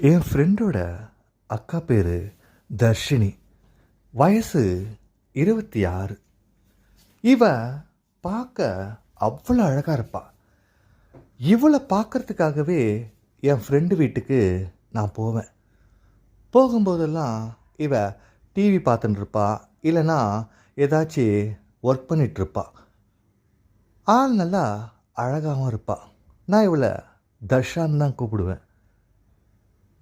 என் ஃப்ரெண்டோட அக்கா பேர் தர்ஷினி. வயசு 26. இவ பார்க்க அவ்வளோ அழகாக இருப்பா. இவளை பார்க்கறதுக்காகவே என் ஃப்ரெண்டு வீட்டுக்கு நான் போவேன். போகும்போதெல்லாம் இவ டிவி பார்த்துட்டு இருப்பா, இல்லைன்னா ஏதாச்சும் ஒர்க் பண்ணிகிட்ருப்பா. ஆள் நல்லா அழகாகவும் இருப்பா. நான் இவளை தர்ஷான்னு தான் கூப்பிடுவேன்.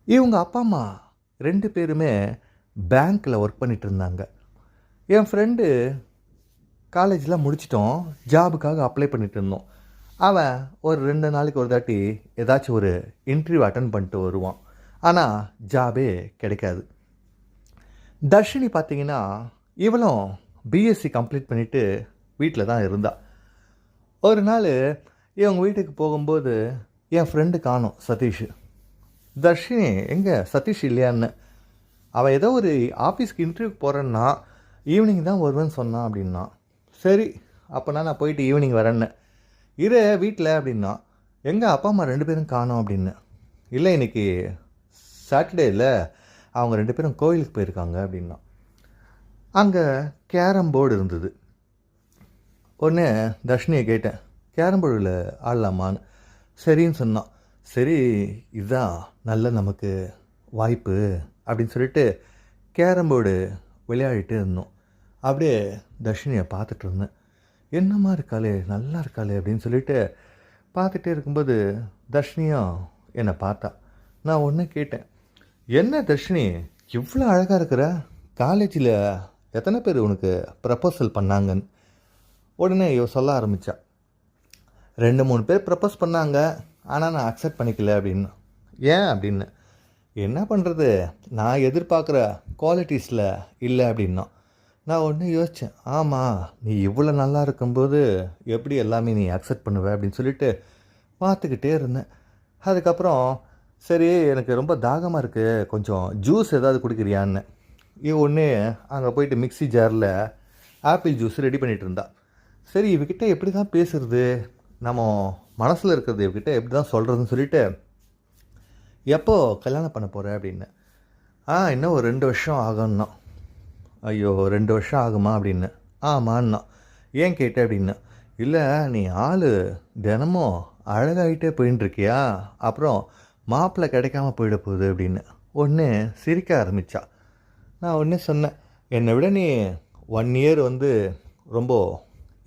இவங்க அப்பா அம்மா 2 பேருமே பேங்க்கில் ஒர்க் பண்ணிகிட்டு இருந்தாங்க. என் ஃப்ரெண்டு காலேஜில் முடிச்சிட்டோம், ஜாபுக்காக அப்ளை பண்ணிகிட்டு இருந்தோம். அவன் ஒரு 2 நாளைக்கு ஒரு தாட்டி ஏதாச்சும் ஒரு இன்டர்வியூ அட்டன் பண்ணிட்டு வருவான். ஆனால் ஜாபே கிடைக்காது. தர்ஷினி பார்த்திங்கன்னா இவளும் பிஎஸ்சி கம்ப்ளீட் பண்ணிவிட்டு வீட்டில் தான் இருந்தா. ஒரு நாள் இவங்க வீட்டுக்கு போகும்போது என் ஃப்ரெண்டு காணோம், சதீஷ். தர்ஷினி எங்கே சதீஷ் இல்லையான்னு. அவன் ஏதோ ஒரு ஆஃபீஸ்க்கு இன்டர்வியூக்கு போகிறேன்னா ஈவினிங் தான் வருவேன்னு சொன்னான் அப்படின்னா. சரி, அப்போனா நான் போயிட்டு ஈவினிங் வரேன்னு. இரு வீட்டில் அப்படின்னா. எங்கள் அப்பா அம்மா 2 பேரும் காணோம் அப்படின்னு. இல்லை, இன்றைக்கி சாட்டர்டேயில் அவங்க 2 பேரும் கோயிலுக்கு போயிருக்காங்க அப்படின்னா. அங்கே கேரம் போர்டு இருந்தது. ஒன்று தர்ஷினியை கேட்டேன், கேரம் போர்டில் ஆடலாமான்னு. சரின்னு சொன்னான். சரி, இதுதான் நல்ல நமக்கு வாய்ப்பு அப்படின்னு சொல்லிட்டு கேரம் போர்டு விளையாடிட்டு இருந்தோம். அப்படியே தர்ஷினியை பார்த்துட்டு இருந்தேன். என்னம்மா இருக்காளே, நல்லா இருக்காளே அப்படின்னு சொல்லிட்டு பார்த்துட்டே இருக்கும்போது தர்ஷினியும் என்னை பார்த்தா. நான் ஒன்று கேட்டேன், என்ன தர்ஷினி இவ்வளோ அழகாக இருக்கிற, காலேஜில் எத்தனை பேர் உனக்கு ப்ரப்போசல் பண்ணாங்கன்னு. உடனே இவ சொல்ல ஆரம்பித்தா. 2-3 பேர் ப்ரப்போஸ் பண்ணாங்க, ஆனால் நான் அக்செப்ட் பண்ணிக்கல அப்படின்னு. ஏன் அப்படின்னு. என்ன பண்ணுறது, நான் எதிர்பார்க்குற குவாலிட்டிஸில் இல்லை அப்படின்னா. நான் ஒன்று யோசித்தேன், ஆமாம் நீ இவ்வளோ நல்லா இருக்கும்போது எப்படி எல்லாமே நீ அக்செப்ட் பண்ணுவ அப்படின்னு சொல்லிட்டு பார்த்துக்கிட்டே இருந்தேன். அதுக்கப்புறம் சரி, எனக்கு ரொம்ப தாகமாக இருக்குது, கொஞ்சம் ஜூஸ் ஏதாவது குடிக்கிறியான்னு. ஒன்று அங்கே போயிட்டு மிக்ஸி ஜாரில் ஆப்பிள் ஜூஸ் ரெடி பண்ணிகிட்டு இருந்தா. சரி, இவகிட்ட எப்படி தான் பேசுறது, நம்ம மனசில் இருக்கிறது இவகிட்ட எப்படி தான் சொல்கிறதுன்னு சொல்லிவிட்டு, எப்போ கல்யாணம் பண்ண போகிற அப்படின்னு. இன்னும் ஒரு 2 வருஷம் ஆகும்னா. ஐயோ, 2 வருஷம் ஆகுமா அப்படின்னு. ஆமான்னா. ஏன் கேட்டேன் அப்படின்னு. இல்லை, நீ ஆள் தினமும் அழகாகிட்டே போயின்ட்டுருக்கியா, அப்புறம் மாப்பிள்ளை கிடைக்காம போயிட போகுது அப்படின்னு. ஒன்று சிரிக்க ஆரம்பித்தா. நான் ஒன்று சொன்னேன், என்னை விட நீ 1 இயர் ரொம்ப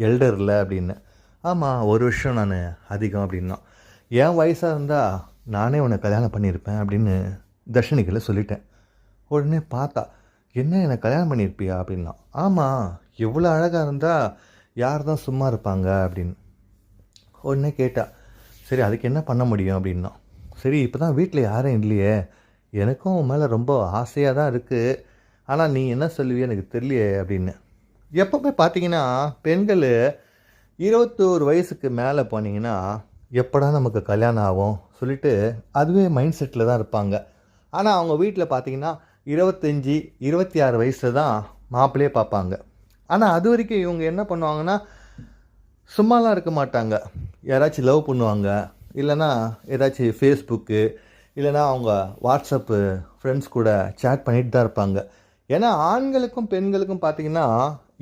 எல்டர் இல்லை அப்படின்னு. ஆமாம், 1 வருஷம் நான் அதிகம் அப்படின்னா. என் வயசாக இருந்தால் நானே உன்னை கல்யாணம் பண்ணியிருப்பேன் அப்படின்னு தர்ஷினிக்கில் சொல்லிட்டேன். உடனே பார்த்தா, என்ன என்னை கல்யாணம் பண்ணியிருப்பியா அப்படின்னா. ஆமாம், இவ்வளோ அழகாக இருந்தால் யார் தான் சும்மா இருப்பாங்க அப்படின்னு. உடனே கேட்டா, சரி அதுக்கு என்ன பண்ண முடியும் அப்படின்னா. சரி, இப்போ தான் வீட்டில் யாரும் இல்லையே, எனக்கும் உன் மேலே ரொம்ப ஆசையாக தான் இருக்குது, ஆனால் நீ என்ன சொல்லுவியே எனக்கு தெரியலையே அப்படின்னு. எப்போவுமே பார்த்தீங்கன்னா பெண்கள் 21 வயசுக்கு மேலே போனீங்கன்னா எப்படா நமக்கு கல்யாணம் ஆகும் சொல்லிட்டு அதுவே மைண்ட் செட்டில் தான் இருப்பாங்க. ஆனால் அவங்க வீட்டில் பார்த்தீங்கன்னா 25, 26 வயசில் தான் மாப்பிள்ளையே பார்ப்பாங்க. ஆனால் அது வரைக்கும் இவங்க என்ன பண்ணுவாங்கன்னா சும்மாலாம் இருக்க மாட்டாங்க. யாராச்சும் லவ் பண்ணுவாங்க, இல்லைனா ஏதாச்சும் ஃபேஸ்புக்கு, இல்லைனா அவங்க வாட்ஸ்அப்பு ஃப்ரெண்ட்ஸ் கூட சேட் பண்ணிட்டு தான் இருப்பாங்க. ஏன்னா ஆண்களுக்கும் பெண்களுக்கும் பார்த்திங்கன்னா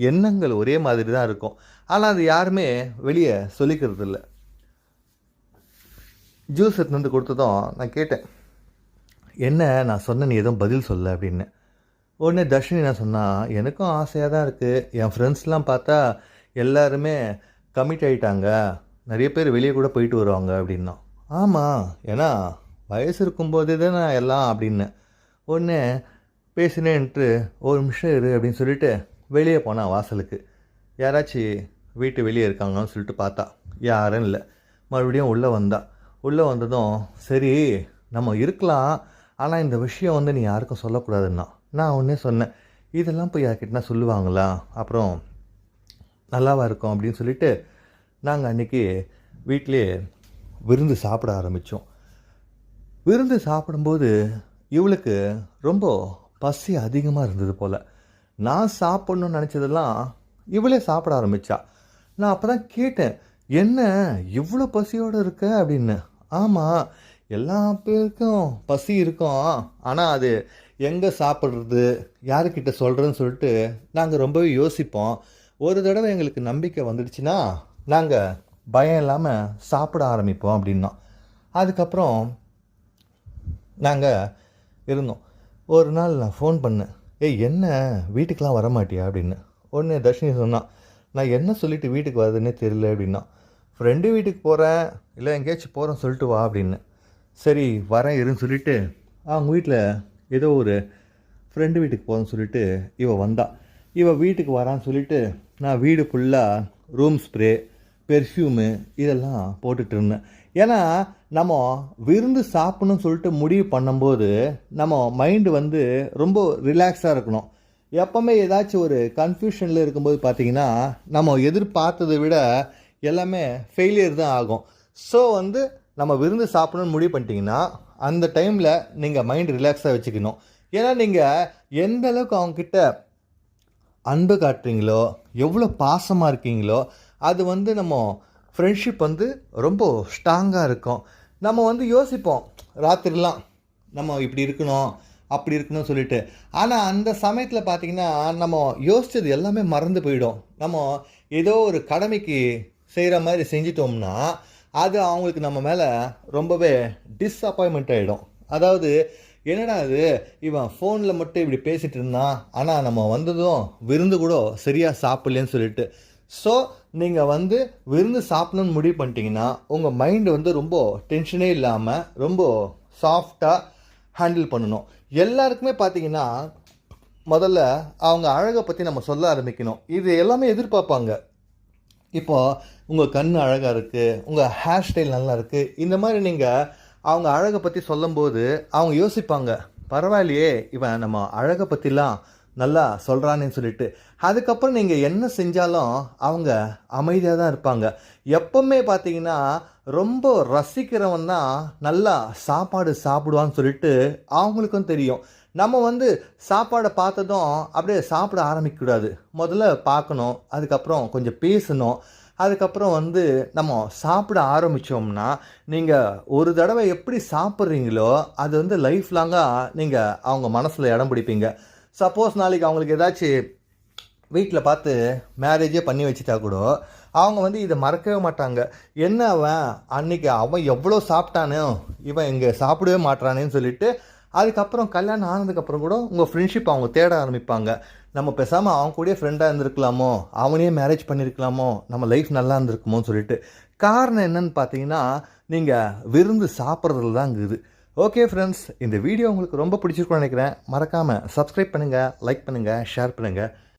எண்ணங்கள் ஒரே மாதிரி தான் இருக்கும். ஆனால் அது யாருமே வெளியே சொல்லிக்கிறது இல்லை. ஜூஸ் எடுத்து கொடுத்ததும் நான் கேட்டேன், என்ன நான் சொன்ன நீ எதுவும் பதில் சொல்ல அப்படின்னு. உடனே தர்ஷினி நான் சொன்னால், எனக்கும் ஆசையாக தான் இருக்குது, என் ஃப்ரெண்ட்ஸ்லாம் பார்த்தா எல்லாருமே கமிட் ஆகிட்டாங்க, நிறைய பேர் வெளியே கூட போயிட்டு வருவாங்க அப்படின்னா. ஆமாம், ஏன்னா வயசு இருக்கும்போதே தான் நான் எல்லாம் அப்படின்னு. ஒன்று பேசினேன்ட்டு 1 நிமிஷம் இரு அப்படின்னு சொல்லிட்டு வெளியே போனான் வாசலுக்கு. யாராச்சும் வீட்டு வெளியே இருக்காங்கன்னு சொல்லிட்டு பார்த்தா, யாரும் இல்லை. மறுபடியும் உள்ளே வந்ததும் சரி நம்ம இருக்கலாம், ஆனால் இந்த விஷயம் நீ யாருக்கும் சொல்லக்கூடாதுன்னா. நான் ஒன்றே சொன்னேன், இதெல்லாம் போய் யார்கிட்டனா சொல்லுவாங்களா, அப்புறம் நல்லாவா இருக்கும் அப்படின்னு சொல்லிட்டு நாங்கள் அன்றைக்கி வீட்டிலே விருந்து சாப்பிட ஆரம்பித்தோம். விருந்து சாப்பிடும்போது இவளுக்கு ரொம்ப பசி அதிகமாக இருந்தது போல். நான் சாப்பிட்ணுன்னு நினச்சதெல்லாம் இவளே சாப்பிட ஆரம்பித்தா. நான் அப்போ தான் கேட்டேன், என்ன இவ்வளோ பசியோடு இருக்க அப்படின்னு. ஆமாம், எல்லா பேருக்கும் பசி இருக்கும். ஆனால் அது எங்கே சாப்பிட்றது, யாருக்கிட்ட சொல்கிறதுன்னு சொல்லிட்டு நாங்கள் ரொம்பவே யோசிப்போம். ஒரு தடவை எங்களுக்கு நம்பிக்கை வந்துடுச்சுன்னா நாங்கள் பயம் இல்லாமல் சாப்பிட ஆரம்பிப்போம் அப்படின்னா. அதுக்கப்புறம் நாங்கள் இருந்தோம். ஒரு நாள் நான் ஃபோன் பண்ணேன். ஏய் என்ன வீட்டுக்கெலாம் வரமாட்டியா அப்படின்னு. உடனே தர்ஷினி சொன்னான், நான் என்ன சொல்லிவிட்டு வீட்டுக்கு வரதுன்னே தெரியல அப்படின்னா. ஃப்ரெண்டு வீட்டுக்கு போகிறேன், இல்லை எங்கேயாச்சும் போகிறேன்னு சொல்லிட்டு வா அப்படின்னு. சரி வரேன் இருன்னு சொல்லிவிட்டு அவங்க வீட்டில் ஏதோ ஒரு ஃப்ரெண்டு வீட்டுக்கு போகிறேன்னு சொல்லிட்டு வந்தா. வீட்டுக்கு வரான்னு சொல்லிவிட்டு நான் வீடு ஃபுல்லாக ரூம் ஸ்ப்ரே, பெர்ஃப்யூமு இதெல்லாம் போட்டுட்டு இருந்தேன். ஏன்னா நம்ம விருந்து சாப்பிட்ணுன்னு சொல்லிட்டு முடிவு பண்ணும்போது நம்ம மைண்டு வந்து ரொம்ப ரிலாக்ஸாக இருக்கணும். எப்போவுமே ஏதாச்சும் ஒரு கன்ஃபியூஷனில் இருக்கும்போது பார்த்திங்கன்னா நம்ம எதிர்பார்த்ததை விட எல்லாமே ஃபெயிலியர் தான் ஆகும். ஸோ வந்து நம்ம விருந்து சாப்பிடணும்னு முடிவு பண்ணிட்டீங்கன்னா அந்த டைமில் நீங்கள் மைண்ட் ரிலாக்ஸாக வச்சுக்கணும். ஏன்னா நீங்கள் எந்த அளவுக்கு அவங்கக்கிட்ட அன்பு காட்டுறீங்களோ, எவ்வளோ பாசமாக இருக்கீங்களோ, அது வந்து நம்ம ஃப்ரெண்ட்ஷிப் வந்து ரொம்ப ஸ்ட்ராங்காக இருக்கும். நம்ம வந்து யோசிப்போம் ராத்திரிலாம் நம்ம இப்படி இருக்கணும் அப்படி இருக்கணும்னு சொல்லிட்டு. ஆனால் அந்த சமயத்தில் பார்த்திங்கன்னா நம்ம யோசித்தது எல்லாமே மறந்து போயிடும். நம்ம ஏதோ ஒரு கடமைக்கு செய்கிற மாதிரி செஞ்சிட்டோம்னா அது அவங்களுக்கு நம்ம மேலே ரொம்பவே டிஸப்பாயின்மெண்ட் ஆகிடும். அதாவது என்னடா அது இவன் ஃபோனில் மட்டும் இப்படி பேசிகிட்டு இருந்தான், ஆனால் நம்ம வந்ததும் விருந்து கூட சரியாக சாப்பிட்லேன்னு சொல்லிட்டு. ஸோ நீங்கள் வந்து விருந்து சாப்பிடணும்னு முடிவு பண்ணிட்டீங்கன்னா உங்கள் மைண்டு வந்து ரொம்ப டென்ஷனே இல்லாமல் ரொம்ப சாஃப்டாக ஹேண்டில் பண்ணணும். எல்லாருக்குமே பார்த்தீங்கன்னா முதல்ல அவங்க அழகை பற்றி நம்ம சொல்ல ஆரம்பிக்கணும். இது எல்லாமே எதிர்பார்ப்பாங்க. இப்போது உங்கள் கண் அழகாக இருக்குது, உங்கள் ஹேர் ஸ்டைல் நல்லா இருக்குது, இந்த மாதிரி நீங்கள் அவங்க அழகை பற்றி சொல்லும்போது அவங்க யோசிப்பாங்க, பரவாயில்லையே இவன் நம்ம அழகை பற்றிலாம் நல்லா சொல்கிறானேன்னு சொல்லிட்டு. அதுக்கப்புறம் நீங்கள் என்ன செஞ்சாலும் அவங்க அமைதியாக தான் இருப்பாங்க. எப்போவுமே பார்த்தீங்கன்னா ரொம்ப ரசிக்கிறவன் தான் நல்லா சாப்பாடு சாப்பிடுவான்னு சொல்லிட்டு அவங்களுக்கும் தெரியும். நம்ம வந்து சாப்பாடை பார்த்ததும் அப்படியே சாப்பிட ஆரம்பிக்கக்கூடாது. முதல்ல பார்க்கணும், அதுக்கப்புறம் கொஞ்சம் பேசணும், அதுக்கப்புறம் வந்து நம்ம சாப்பிட ஆரம்பித்தோம்னா நீங்கள் ஒரு தடவை எப்படி சாப்பிட்றீங்களோ அது வந்து லைஃப் லாங்காக நீங்கள் அவங்க மனசில் இடம் பிடிப்பீங்க. சப்போஸ் நாளைக்கு அவங்களுக்கு ஏதாச்சும் வீட்டில் பார்த்து மேரேஜே பண்ணி வச்சுட்டா கூட அவங்க வந்து இதை மறக்கவே மாட்டாங்க. என்ன அவன் எவ்வளோ சாப்பிட்டானோ இவன் இங்கே சாப்பிடவே மாட்டானேன்னு சொல்லிட்டு அதுக்கப்புறம் கல்யாணம் ஆனதுக்கப்புறம் கூட உங்கள் ஃப்ரெண்ட்ஷிப் அவங்க தேட ஆரம்பிப்பாங்க. நம்ம பேசாமல் அவங்க கூடயே ஃப்ரெண்டாக இருந்திருக்கலாமோ, அவனையே மேரேஜ் பண்ணியிருக்கலாமோ, நம்ம லைஃப் நல்லா இருந்திருக்குமோன்னு சொல்லிட்டு. காரணம் என்னன்னு பார்த்தீங்கன்னா நீங்கள் விருந்து சாப்பிட்றதுல தான் இருக்குது. ஓகே ஃப்ரெண்ட்ஸ், இந்த வீடியோ உங்களுக்கு ரொம்ப பிடிச்சிருக்குன்னு நினைக்கிறேன். மறக்காமல் சப்ஸ்கிரைப் பண்ணுங்கள், லைக் பண்ணுங்கள், ஷேர் பண்ணுங்கள்.